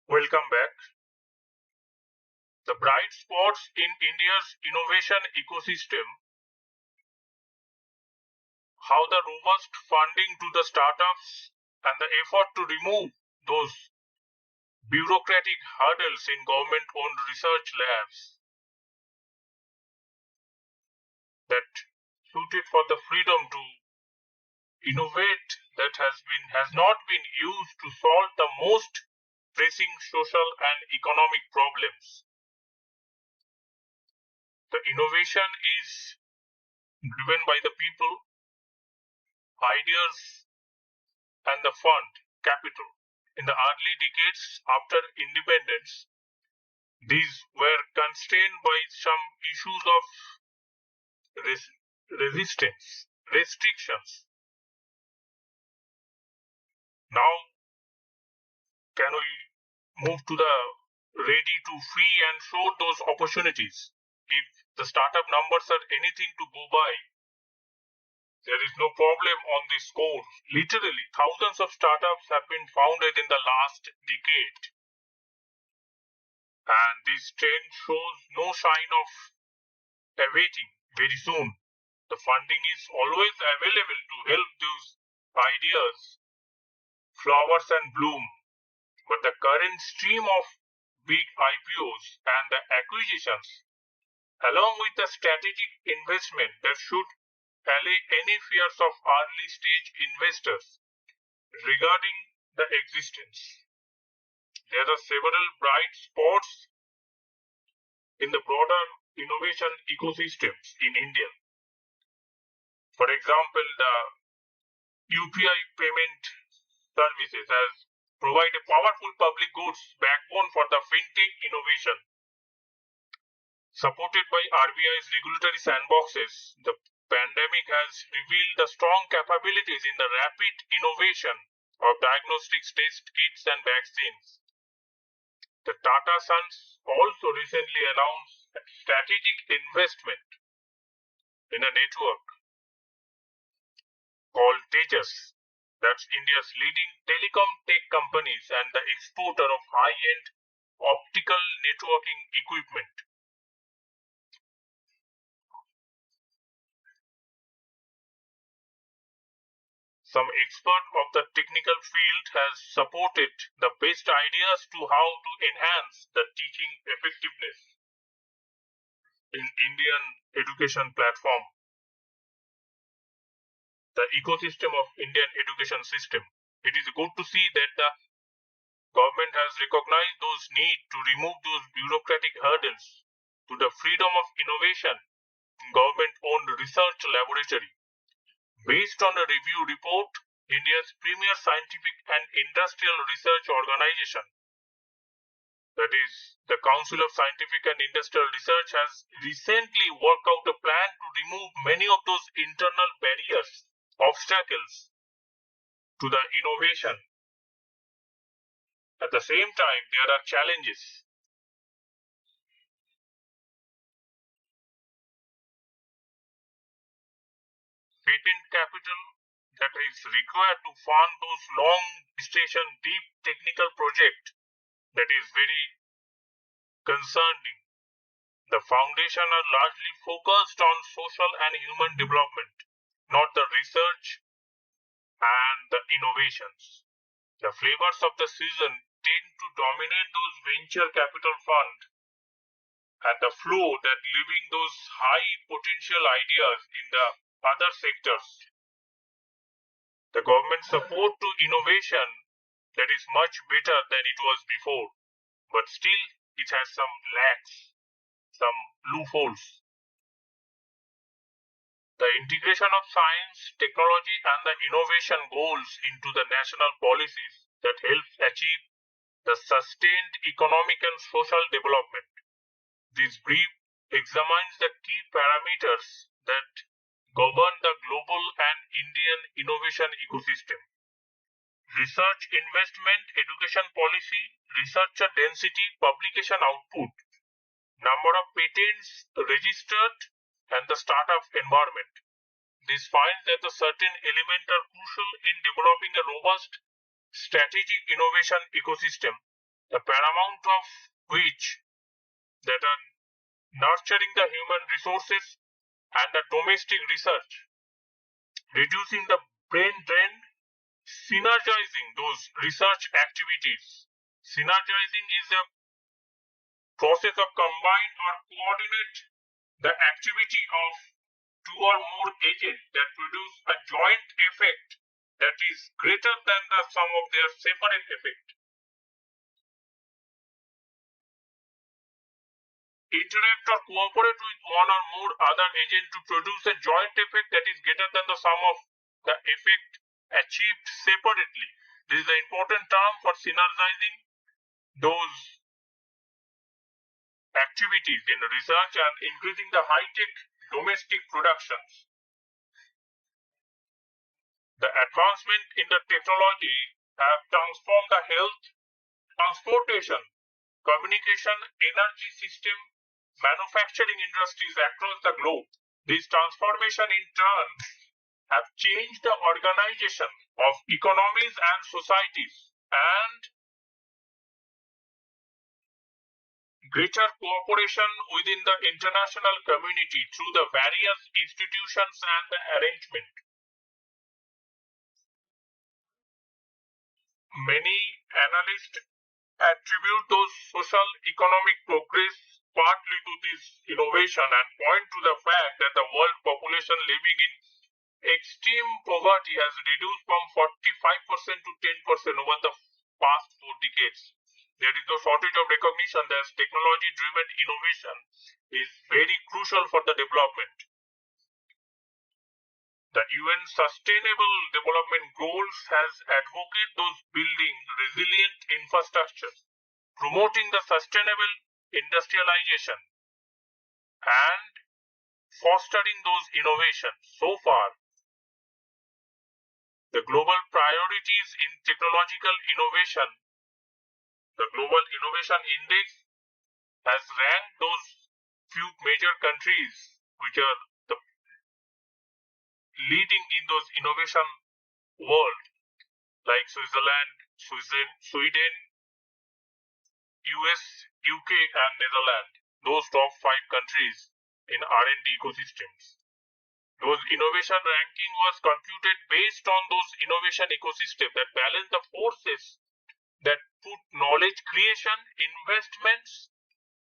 Welcome back. The bright spots in India's innovation ecosystem, how the robust funding to the startups and the effort to remove those bureaucratic hurdles in government-owned research labs that suited for the freedom to innovate that has not been used to solve the most pressing social and economic problems. The innovation is driven by the people, ideas, and the fund capital. In the early decades after independence, these were constrained by some issues of resistance, restrictions. Now, can we move to the ready to free and show those opportunities? If the startup numbers are anything to go by, there is no problem on this score. Literally, thousands of startups have been founded in the last decade. And this trend shows no sign of abating very soon. The funding is always available to help those ideas flowers and bloom. But the current stream of big IPOs and the acquisitions, along with the strategic investment that should allay any fears of early stage investors regarding the existence. There are several bright spots in the broader innovation ecosystems in India. For example, the UPI payment services has provide a powerful public goods backbone for the fintech innovation. Supported by RBI's regulatory sandboxes, the pandemic has revealed the strong capabilities in the rapid innovation of diagnostics test kits and vaccines. The Tata Sons also recently announced a strategic investment in a network called Tejas. That's India's leading telecom tech companies and the exporter of high-end optical networking equipment. Some expert of the technical field has supported the best ideas to how to enhance the teaching effectiveness in Indian education platform, the ecosystem of Indian education system. It is good to see that the government has recognized those need to remove those bureaucratic hurdles to the freedom of innovation in government-owned research laboratory. Based on a review report, India's premier scientific and industrial research organization, that is, the Council of Scientific and Industrial Research, has recently worked out a plan to remove many of those internal barriers, obstacles to the innovation. At the same time, there are challenges. Patent capital that is required to fund those long gestation, deep technical projects, that is very concerning. The foundation are largely focused on social and human development, not the research and the innovations. The flavors of the season tend to dominate those venture capital funds and the flow that leaving those high potential ideas in the other sectors. The government support to innovation that is much better than it was before, but still it has some lacks, some loopholes. The integration of science, technology and the innovation goals into the national policies that helps achieve the sustained economic and social development. This brief examines the key parameters that govern the global and Indian innovation ecosystem. Research investment, education policy, researcher density, publication output, number of patents registered, and the startup environment. This finds that the certain elements are crucial in developing a robust strategic innovation ecosystem the paramount of which that are nurturing the human resources and the domestic research, reducing the brain drain, synergizing those research activities. Synergizing is a process of combine or coordinate the activity of two or more agents that produce a joint effect that is greater than the sum of their separate effect. Interact or cooperate with one or more other agents to produce a joint effect that is greater than the sum of the effect achieved separately. This is the important term for synergizing those activities in research and increasing the high-tech domestic productions. The advancement in the technology have transformed the health, transportation, communication, energy system, manufacturing industries across the globe. This transformation in turn have changed the organization of economies and societies and greater cooperation within the international community through the various institutions and the arrangement. Many analysts attribute those social economic progress partly to this innovation and point to the fact that the world population living in extreme poverty has reduced from 45% to 10% over the past 4 decades. There is no shortage of recognition that technology-driven innovation is very crucial for the development. The UN Sustainable Development Goals has advocated those building resilient infrastructure, promoting the sustainable industrialization and fostering those innovations. So far, the global priorities in technological innovation, the Global Innovation Index has ranked those few major countries which are the leading in those innovation world, like Switzerland, Sweden, US, UK and Netherlands, those top 5 countries in R&D ecosystems. Those innovation ranking was computed based on those innovation ecosystem that balance the forces that put knowledge creation, investments,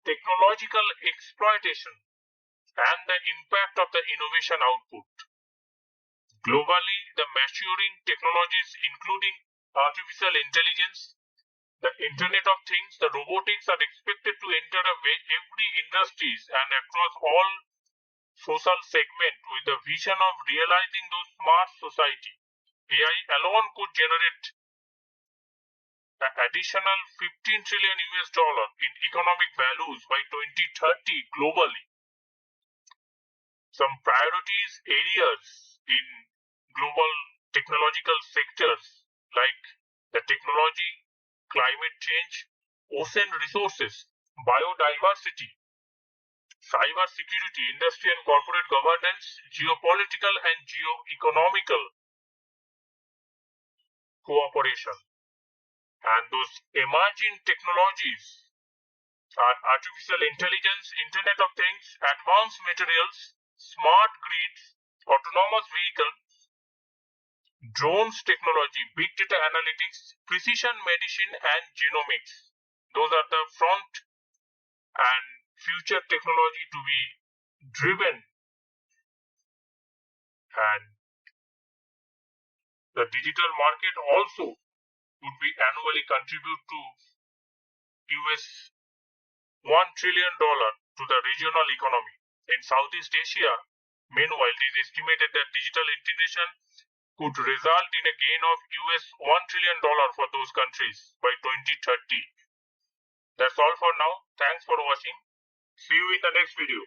technological exploitation and the impact of the innovation output. Globally, the maturing technologies including artificial intelligence, the Internet of Things, the robotics are expected to enter every industries and across all social segments with the vision of realizing those smart society. AI alone could generate an additional 15 trillion US dollar in economic values by 2030 globally. Some priorities areas in global technological sectors like the technology, climate change, ocean resources, biodiversity, cyber security, industry and corporate governance, geopolitical and geo-economical cooperation. And those emerging technologies are artificial intelligence, Internet of Things, advanced materials, smart grids, autonomous vehicles, drones technology, big data analytics, precision medicine and genomics. Those are the front and future technology to be driven, and the digital market also would be annually contribute to US $1 trillion to the regional economy. In Southeast Asia, meanwhile, it is estimated that digital integration could result in a gain of US $1 trillion for those countries by 2030. That's all for now. Thanks for watching. See you in the next video.